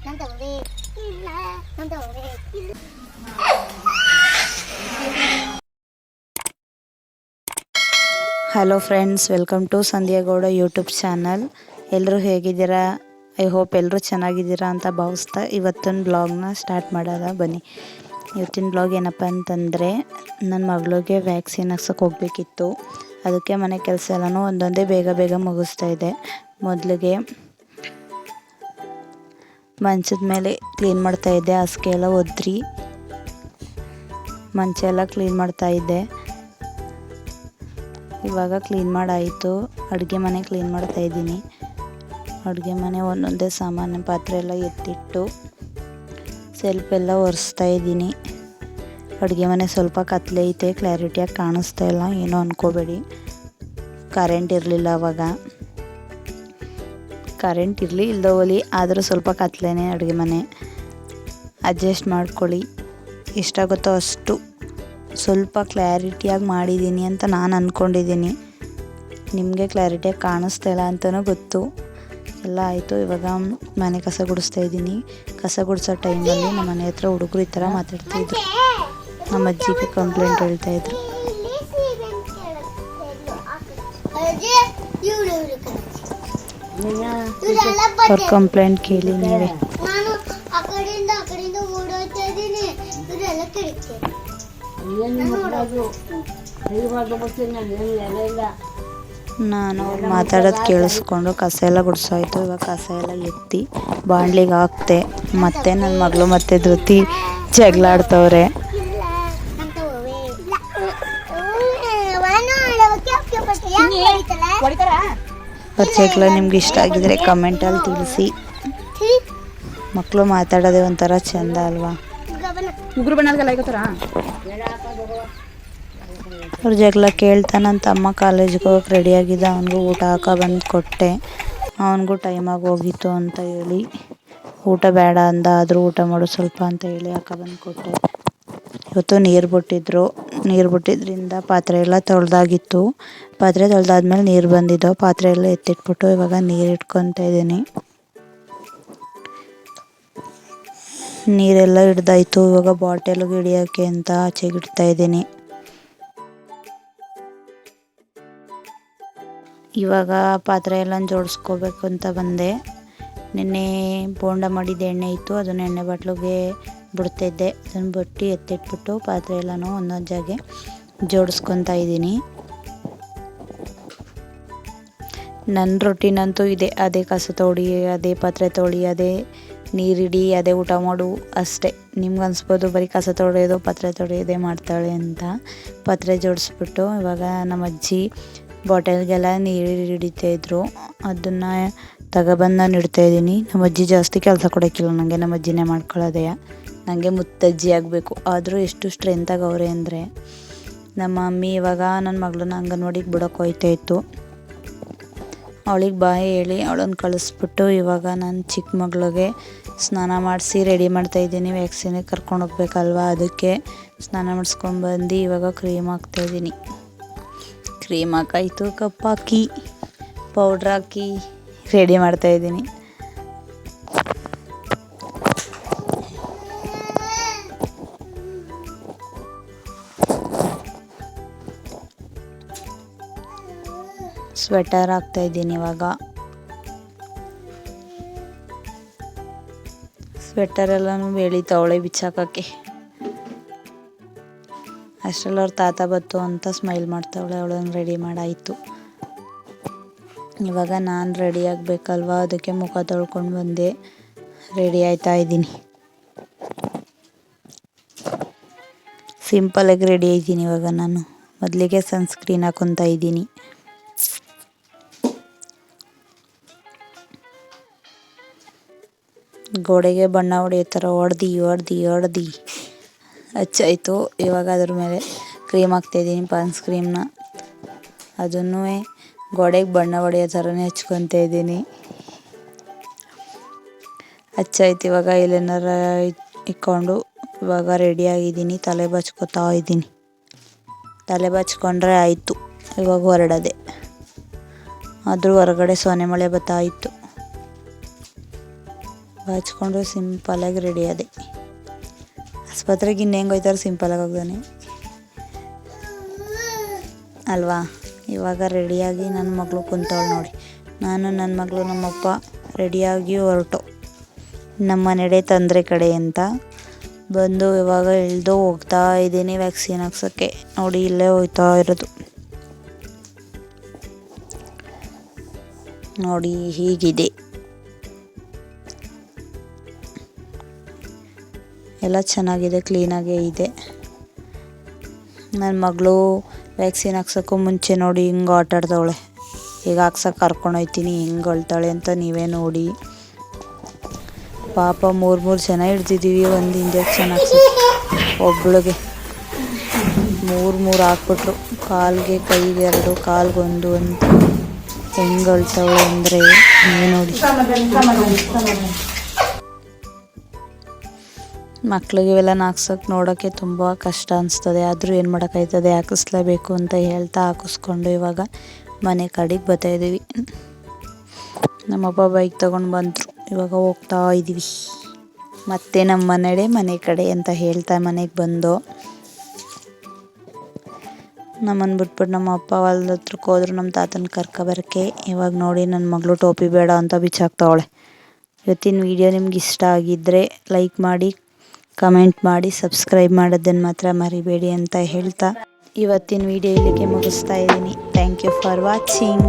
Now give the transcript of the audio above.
Hello friends, welcome to Sandhya Gowda YouTube channel. ಎಲ್ಲರೂ ಹೇಗಿದ್ದೀರಾ? I hope ಎಲ್ಲರೂ ಚೆನ್ನಾಗಿದ್ದೀರಾ ಅಂತ ಭಾವಿಸ್ತಾ ಇವತ್ತಿನ ಬ್ಲಾಗ್ನ ಸ್ಟಾರ್ಟ್ ಮಾಡೋದ. ಬನ್ನಿ, ಇವತ್ತಿನ ಬ್ಲಾಗ್ ಏನಪ್ಪ ಅಂತಂದರೆ, ನನ್ನ ಮಗಳಿಗೆ ವ್ಯಾಕ್ಸಿನ್ ಹಾಕ್ಸೋಕೆ ಹೋಗಬೇಕಿತ್ತು. ಅದಕ್ಕೆ ಮನೆ ಕೆಲಸ ಎಲ್ಲನೂ ಒಂದೊಂದೇ ಬೇಗ ಮುಗಿಸ್ತಾ ಇದ್ದೆ. ಮೊದಲಿಗೆ ಮಂಚದ ಮೇಲೆ ಕ್ಲೀನ್ ಮಾಡ್ತಾಯಿದ್ದೆ. ಹಾಸಿಗೆ ಎಲ್ಲ ಒದ್ರಿ ಮಂಚ ಎಲ್ಲ ಕ್ಲೀನ್ ಮಾಡ್ತಾಯಿದ್ದೆ. ಇವಾಗ ಕ್ಲೀನ್ ಮಾಡಾಯಿತು. ಅಡುಗೆ ಮನೆ ಕ್ಲೀನ್ ಮಾಡ್ತಾಯಿದ್ದೀನಿ. ಅಡುಗೆ ಮನೆ ಒಂದೊಂದೇ ಸಾಮಾನು ಪಾತ್ರೆ ಎಲ್ಲ ಎತ್ತಿಟ್ಟು ಸೆಲ್ಫ್ ಎಲ್ಲ ಒರೆಸ್ತಾ ಇದ್ದೀನಿ. ಅಡುಗೆ ಮನೆ ಸ್ವಲ್ಪ ಕತ್ಲೆ ಐತೆ, ಕ್ಲಾರಿಟಿಯಾಗಿ ಕಾಣಿಸ್ತಾ ಇಲ್ಲ, ಏನೋ ಅಂದ್ಕೋಬೇಡಿ. ಕರೆಂಟ್ ಇರಲಿಲ್ಲ ಅವಾಗ. ಕರೆಂಟ್ ಇರಲಿ ಇಲ್ದೋಗಲಿ, ಆದರೂ ಸ್ವಲ್ಪ ಕತ್ಲೆನೇ ಅಡುಗೆ ಮನೆ. ಅಡ್ಜಸ್ಟ್ ಮಾಡ್ಕೊಳ್ಳಿ. ಎಷ್ಟಾಗುತ್ತೋ ಅಷ್ಟು ಸ್ವಲ್ಪ ಕ್ಲಾರಿಟಿಯಾಗಿ ಮಾಡಿದ್ದೀನಿ ಅಂತ ನಾನು ಅಂದ್ಕೊಂಡಿದ್ದೀನಿ. ನಿಮಗೆ ಕ್ಲಾರಿಟಿಯಾಗಿ ಕಾಣಿಸ್ತಾ ಇಲ್ಲ ಅಂತಲೂ ಗೊತ್ತು. ಎಲ್ಲ ಆಯಿತು. ಇವಾಗ ಮನೆ ಕಸ ಗುಡಿಸ್ತಾ ಇದ್ದೀನಿ. ಕಸ ಗುಡಿಸೋ ಟೈಮಲ್ಲಿ ನಮ್ಮ ಮನೆ ಹತ್ರ ಹುಡುಗರು ಈ ಥರ ಮಾತಾಡ್ತಾಯಿದ್ರು. ನಮ್ಮ ಅಜ್ಜಿಗೆ ಕಂಪ್ಲೇಂಟ್ ಹೇಳ್ತಾಯಿದ್ರು. ಅವ್ರ ಕಂಪ್ಲೇಂಟ್ ಕೇಳಿ ನೀವೇ. ನಾನು ಅವ್ರು ಮಾತಾಡೋದು ಕೇಳಿಸ್ಕೊಂಡು ಕಸ ಎಲ್ಲ ಗುಡಿಸೋಯ್ತು. ಇವಾಗ ಕಸ ಎಲ್ಲ ಎತ್ತಿ ಬಾಣಲಿಗೆ ಹಾಕ್ತೆ. ಮತ್ತೆ ನನ್ನ ಮಗಳು ಮತ್ತೆ ಧೃತಿ ಜಗಳಾಡ್ತವ್ರೆ. ಅವ್ರ ಜಗಳ ನಿಮ್ಗೆ ಇಷ್ಟ ಆಗಿದ್ರೆ ಕಮೆಂಟಲ್ಲಿ ತಿಳಿಸಿ. ಮಕ್ಕಳು ಮಾತಾಡೋದೇ ಒಂಥರ ಚೆಂದ ಅಲ್ವಾ? ಅವ್ರ ಜಗಳ ಕೇಳ್ತಾ ನನ್ನ ತಮ್ಮ ಕಾಲೇಜ್ಗೆ ಹೋಗಕ್ಕೆ ರೆಡಿಯಾಗಿದ್ದ. ಅವನಿಗೂ ಊಟ ಹಾಕೋ ಬಂದು ಕೊಟ್ಟೆ. ಅವನಿಗೂ ಟೈಮಾಗಿ ಹೋಗಿತ್ತು ಅಂತ ಹೇಳಿ ಊಟ ಬೇಡ ಅಂದ. ಆದರೂ ಊಟ ಮಾಡು ಸ್ವಲ್ಪ ಅಂತ ಹೇಳಿ ಹಾಕೋ ಬಂದು ಕೊಟ್ಟೆ. ಇವತ್ತು ನೀರು ಬಿಟ್ಟಿದ್ರಿಂದ ಪಾತ್ರೆ ಎಲ್ಲ ತೊಳೆದಾಗಿತ್ತು. ಪಾತ್ರೆ ತೊಳೆದಾದ್ಮೇಲೆ ನೀರು ಬಂದಿದ್ದವು. ಪಾತ್ರೆ ಎಲ್ಲ ಎತ್ತಿಟ್ಬಿಟ್ಟು ಇವಾಗ ನೀರು ಇಟ್ಕೊತಾ ಇದ್ದೀನಿ. ನೀರೆಲ್ಲ ಹಿಡ್ದಾಯ್ತು. ಇವಾಗ ಬಾಟಲ್ಗೆ ಹಿಡಿಯೋಕ್ಕೆ ಅಂತ ಆಚೆಗೆ ಇಡ್ತಾ ಇದ್ದೀನಿ. ಇವಾಗ ಪಾತ್ರೆ ಎಲ್ಲ ಜೋಡಿಸ್ಕೋಬೇಕು ಅಂತ ಬಂದೆ. ನಿನ್ನೆ ಬೋಂಡ ಮಾಡಿದ ಎಣ್ಣೆ ಇತ್ತು, ಅದನ್ನು ಎಣ್ಣೆ ಬಾಟ್ಲಿಗೆ ಬಿಡ್ತಾಯಿದ್ದೆ. ಅದನ್ನು ಬಿಟ್ಟು ಎತ್ತಿಟ್ಬಿಟ್ಟು ಪಾತ್ರೆ ಎಲ್ಲನೂ ಒಂದೊಂದು ಜಾಗೆ ಜೋಡಿಸ್ಕೊತಾ ಇದ್ದೀನಿ. ನನ್ನ ರೊಟೀನ್ ಅಂತೂ ಇದೆ. ಅದೇ ಕಸ ತೊಳಿ, ಅದೇ ಪಾತ್ರೆ ತೊಳಿ, ಅದೇ ನೀರಿಡಿ, ಅದೇ ಊಟ ಮಾಡು ಅಷ್ಟೇ. ನಿಮ್ಗೆ ಅನಿಸ್ಬೋದು ಬರೀ ಕಸ ತೊಳೆಯೋದು ಪಾತ್ರೆ ತೊಳೆಯೋದೇ ಮಾಡ್ತಾಳೆ ಅಂತ. ಪಾತ್ರೆ ಜೋಡಿಸ್ಬಿಟ್ಟು ಇವಾಗ ನಮ್ಮ ಅಜ್ಜಿ ಬಾಟಲ್ಗೆಲ್ಲ ನೀರು ಹಿಡಿತಾಯಿದ್ರು. ಅದನ್ನು ತಗೊಬಂದು ನಾನು ಇಡ್ತಾಯಿದ್ದೀನಿ. ನಮ್ಮ ಅಜ್ಜಿ ಜಾಸ್ತಿ ಕೆಲಸ ಕೊಡೋಕ್ಕಿಲ್ಲ ನನಗೆ. ನಮ್ಮ ಅಜ್ಜಿನೇ ಮಾಡ್ಕೊಳ್ಳೋದೇ. ನನಗೆ ಮುತ್ತಜ್ಜಿ ಆಗಬೇಕು. ಆದರೂ ಎಷ್ಟು ಸ್ಟ್ರೆಂತಾಗಿ ಅವರೇ ಅಂದರೆ. ನಮ್ಮ ಮಮ್ಮಿ ಇವಾಗ ನನ್ನ ಮಗಳನ್ನ ಅಂಗನವಾಡಿಗೆ ಬಿಡೋಕೆ ಹೋಗ್ತಾಯಿತ್ತು. ಅವಳಿಗೆ ಬಾಯಿ ಹೇಳಿ ಅವಳನ್ನು ಕಳಿಸ್ಬಿಟ್ಟು ಇವಾಗ ನಾನು ಚಿಕ್ಕ ಮಗಳಿಗೆ ಸ್ನಾನ ಮಾಡಿಸಿ ರೆಡಿ ಮಾಡ್ತಾಯಿದ್ದೀನಿ. ವ್ಯಾಕ್ಸಿನಿಗೆ ಕರ್ಕೊಂಡು ಹೋಗ್ಬೇಕಲ್ವ, ಅದಕ್ಕೆ ಸ್ನಾನ ಮಾಡಿಸ್ಕೊಂಡು ಬಂದು ಇವಾಗ ಕ್ರೀಮ್ ಹಾಕ್ತಾಯಿದ್ದೀನಿ. ಕ್ರೀಮ್ ಹಾಕಾಯಿತು, ಕಪ್ ಹಾಕಿ ಪೌಡ್ರ್ ಹಾಕಿ ರೆಡಿ ಮಾಡ್ತಾಯಿದ್ದೀನಿ. ಸ್ವೆಟರ್ ಹಾಕ್ತಾಯಿದ್ದೀನಿ. ಇವಾಗ ಸ್ವೆಟರ್ ಎಲ್ಲನೂ ಬೆಳೀತಾವಳೆ ಬಿಚ್ಚಾಕಕ್ಕೆ. ಅಷ್ಟರಲ್ಲಿ ಅವ್ರ ತಾತ ಬತ್ತು ಅಂತ ಸ್ಮೈಲ್ ಮಾಡ್ತಾವಳೆ. ಅವಳನ್ನು ರೆಡಿ ಮಾಡಾಯಿತು. ಇವಾಗ ನಾನು ರೆಡಿ ಆಗಬೇಕಲ್ವ, ಅದಕ್ಕೆ ಮುಖ ತೊಳ್ಕೊಂಡು ಬಂದೆ. ರೆಡಿ ಆಯ್ತಾ ಇದ್ದೀನಿ. ಸಿಂಪಲಾಗಿ ರೆಡಿ ಇದ್ದೀನಿ. ಇವಾಗ ನಾನು ಮೊದಲಿಗೆ ಸನ್ಸ್ಕ್ರೀನ್ ಹಾಕೊತಾ ಇದ್ದೀನಿ. ಗೋಡೆಗೆ ಬಣ್ಣ ಹೊಡೆಯೋ ಥರ ಹೊಡೆದು ಹಚ್ಚಾಯಿತು. ಇವಾಗ ಅದ್ರ ಮೇಲೆ ಕ್ರೀಮ್ ಹಾಕ್ತಾಯಿದ್ದೀನಿ, ಪಾನ್ಸ್ ಕ್ರೀಮ್ನ. ಅದನ್ನು ಗೋಡೆಗೆ ಬಣ್ಣ ಹೊಡೆಯೋ ಥರನೇ ಹಚ್ಕೊತಾ ಇದ್ದೀನಿ. ಹಚ್ಚಾಯ್ತು. ಇವಾಗ ಐಲೈನರ್ ಇಕ್ಕೊಂಡು ಇವಾಗ ರೆಡಿಯಾಗಿದ್ದೀನಿ. ತಲೆ ಬಾಚ್ಕೋತಾ ಇದ್ದೀನಿ. ತಲೆ ಬಾಚ್ಕೊಂಡ್ರೆ ಆಯಿತು. ಇವಾಗ ಹೊರಡೋದೆ. ಆದರೂ ಹೊರಗಡೆ ಸೊನ್ನೆ ಮಳೆ ಬರ್ತಾ ಇತ್ತು. ಹಚ್ಕೊಂಡು ಸಿಂಪಲಾಗಿ ರೆಡಿ ಆದೆ. ಆಸ್ಪತ್ರೆಗೆ ಇನ್ನು ಹೆಂಗೆ ಹೋಯ್ತಾರೆ ಸಿಂಪಲಾಗಿ ಹೋಗ್ದಾನೆ ಅಲ್ವಾ. ಇವಾಗ ರೆಡಿಯಾಗಿ ನನ್ನ ಮಗಳು ಕುಂತವಳು ನೋಡಿ. ನಾನು ನನ್ನ ಮಗಳು ನಮ್ಮಪ್ಪ ರೆಡಿಯಾಗಿ ಹೊರಟು ನಮ್ಮ ನಡೆ ತೊಂದರೆ ಕಡೆ ಅಂತ ಬಂದು ಇವಾಗ ಇಳ್ದು ಹೋಗ್ತಾ ಇದ್ದೀನಿ ವ್ಯಾಕ್ಸಿನ್ ಹಾಕ್ಸೋಕ್ಕೆ. ನೋಡಿ ಇಲ್ಲೇ ಹೋಗ್ತಾ ಇರೋದು ನೋಡಿ, ಹೀಗಿದೆ ಎಲ್ಲ ಚೆನ್ನಾಗಿದೆ, ಕ್ಲೀನಾಗೇ ಇದೆ. ನನ್ನ ಮಗಳು ವ್ಯಾಕ್ಸಿನ್ ಹಾಕ್ಸೋಕ್ಕೂ ಮುಂಚೆ ನೋಡಿ ಹಿಂಗೆ ಆಟ ಆಡ್ದವಳೆ. ಈಗ ಹಾಕ್ಸೋಕೆ ಕರ್ಕೊಂಡೋಗ್ತೀನಿ ಹೆಂಗೆ ಅಳ್ತಾಳೆ ಅಂತ ನೀವೇ ನೋಡಿ. ಪಾಪ 3 ಜನ ಹಿಡ್ದಿದ್ದೀವಿ ಒಂದು ಇಂಜೆಕ್ಷನ್ ಹಾಕ್ಸೋಕ್ಕೆ. ಒಬ್ಳಿಗೆ 3 ಹಾಕ್ಬಿಟ್ರು, ಕಾಲಿಗೆ ಕೈಗೆ 2 ಕಾಲ್ಗೊಂದು ಅಂತ. ಹೆಂಗೆ ಅಳ್ತಾವಳೆ ಅಂದರೆ ನೀವೇ ನೋಡಿ. ಮಕ್ಳಿಗೆ ಇವೆಲ್ಲ ಹಾಕ್ಸೋಕೆ ನೋಡೋಕ್ಕೆ ತುಂಬ ಕಷ್ಟ ಅನಿಸ್ತದೆ. ಆದರೂ ಏನು ಮಾಡೋಕ್ಕಾಯ್ತದೆ, ಹಾಕಿಸ್ಲೇಬೇಕು ಅಂತ ಹೇಳ್ತಾ ಹಾಕಿಸ್ಕೊಂಡು ಇವಾಗ ಮನೆ ಕಡೆಗೆ ಬರ್ತಾಯಿದ್ದೀವಿ. ನಮ್ಮಪ್ಪ ಬೈಕ್ ತೊಗೊಂಡು ಬಂದರು, ಇವಾಗ ಹೋಗ್ತಾ ಇದ್ದೀವಿ. ಮತ್ತೆ ನಮ್ಮ ಮನೆ ಕಡೆ ಅಂತ ಹೇಳ್ತಾ ಮನೆಗೆ ಬಂದು ನಮ್ಮನ್ನು ಬಿಟ್ಬಿಟ್ಟು ನಮ್ಮ ಅಪ್ಪ ಹೊಲ್ದ ಹತ್ರಕ್ಕೆ ಹೋದ್ರು ನಮ್ಮ ತಾತನ ಕರ್ಕೊಬರೋಕ್ಕೆ. ಇವಾಗ ನೋಡಿ ನನ್ನ ಮಗಳು ಟೋಪಿ ಬೇಡ ಅಂತ ಬಿಚ್ಚಾಕ್ತಾವಳೆ. ಇವತ್ತಿನ ವಿಡಿಯೋ ನಿಮ್ಗೆ ಇಷ್ಟ ಆಗಿದ್ದರೆ ಲೈಕ್ ಮಾಡಿ, ಕಮೆಂಟ್ ಮಾಡಿ, ಸಬ್ಸ್ಕ್ರೈಬ್ ಮಾಡೋದನ್ನು ಮಾತ್ರ ಮರಿಬೇಡಿ ಅಂತ ಹೇಳ್ತಾ ಇವತ್ತಿನ ವಿಡಿಯೋ ಇಲ್ಲಿಗೆ ಮುಗಿಸ್ತಾ ಇದ್ದೀನಿ. Thank you for watching.